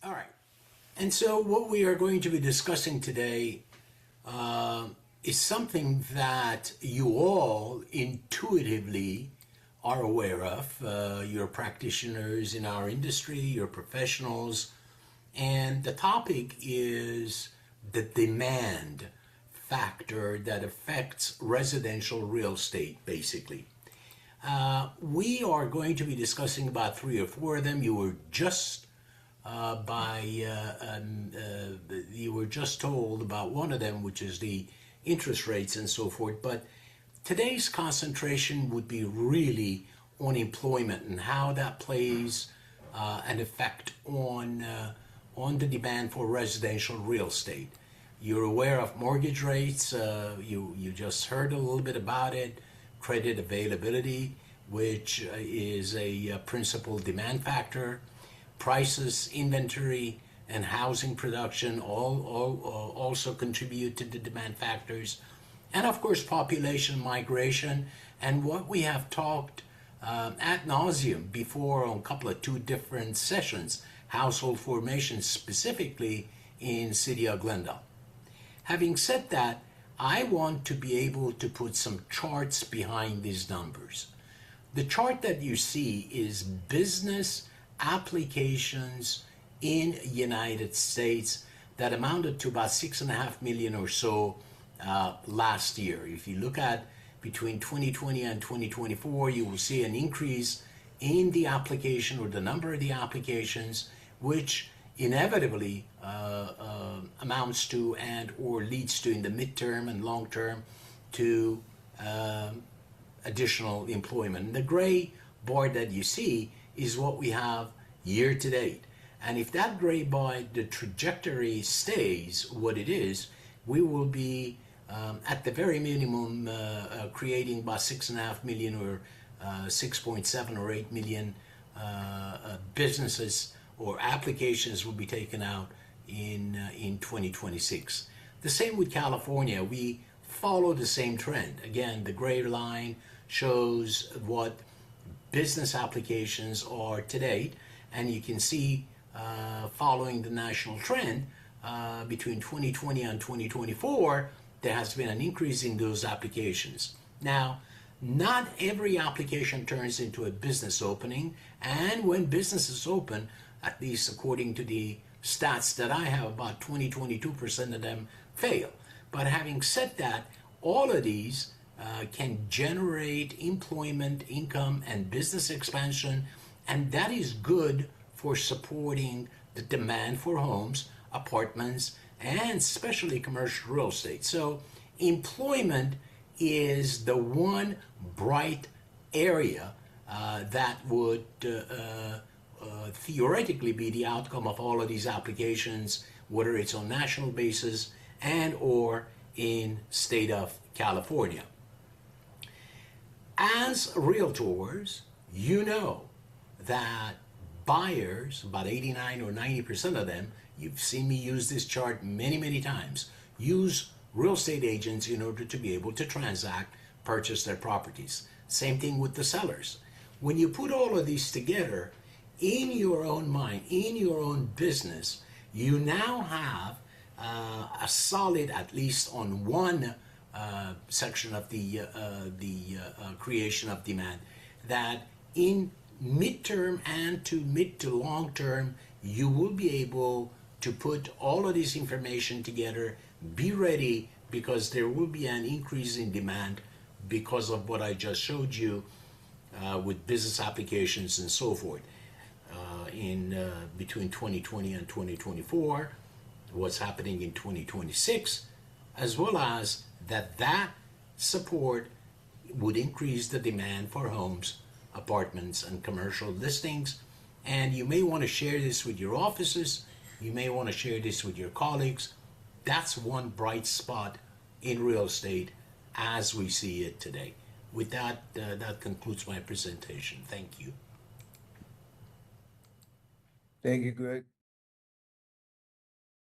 All right. And so, what we are going to be discussing today is something that you all intuitively are aware of. You're practitioners in our industry, you're professionals, and the topic is the demand factor that affects residential real estate, basically. We are going to be discussing about three or four of them. You were just told about one of them, which is the interest rates and so forth. But today's concentration would be really on employment and how that plays an effect on the demand for residential real estate. You're aware of mortgage rates. You just heard a little bit about it. Credit availability, which is a principal demand factor. Prices, inventory, and housing production all also contribute to the demand factors. And of course, population migration. And what we have talked ad nauseum before on a couple of two different sessions, household formation specifically in city of Glendale. Having said that, I want to be able to put some charts behind these numbers. The chart that you see is business applications in United States that amounted to about 6.5 million or so last year. If you look at between 2020 and 2024, you will see an increase in the application or the number of the applications, which inevitably amounts to and or leads to in the midterm and long term to additional employment. And the gray bar that you see is what we have year to date. And if that gray bar, the trajectory stays what it is, we will be at the very minimum creating about 6.5 million or 6.7 or 8 million businesses or applications will be taken out in 2026. The same with California. We follow the same trend. Again, the gray line shows what business applications are to date, and you can see following the national trend between 2020 and 2024, there has been an increase in those applications. Now, not every application turns into a business opening, and when businesses open, at least according to the stats that I have, about 22% of them fail. But having said that, all of these can generate employment, income, and business expansion, and that is good for supporting the demand for homes, apartments, and especially commercial real estate. So employment is the one bright area that would theoretically be the outcome of all of these applications, whether it's on national basis and or in state of California. As realtors, you know that buyers, about 89 or 90% of them, you've seen me use this chart many times, use real estate agents in order to be able to transact, purchase their properties. Same thing with the sellers. When you put all of these together, in your own mind, in your own business, you now have a solid, at least on one section of the creation of demand, that in midterm and to mid to long term, you will be able to put all of this information together, be ready, because there will be an increase in demand because of what I just showed you with business applications and so forth. In between 2020 and 2024, what's happening in 2026, as well as that support would increase the demand for homes, apartments, and commercial listings. And you may want to share this with your offices, you may want to share this with your colleagues. That's one bright spot in real estate as we see it today. With that, that concludes my presentation. Thank you. Thank you, Greg.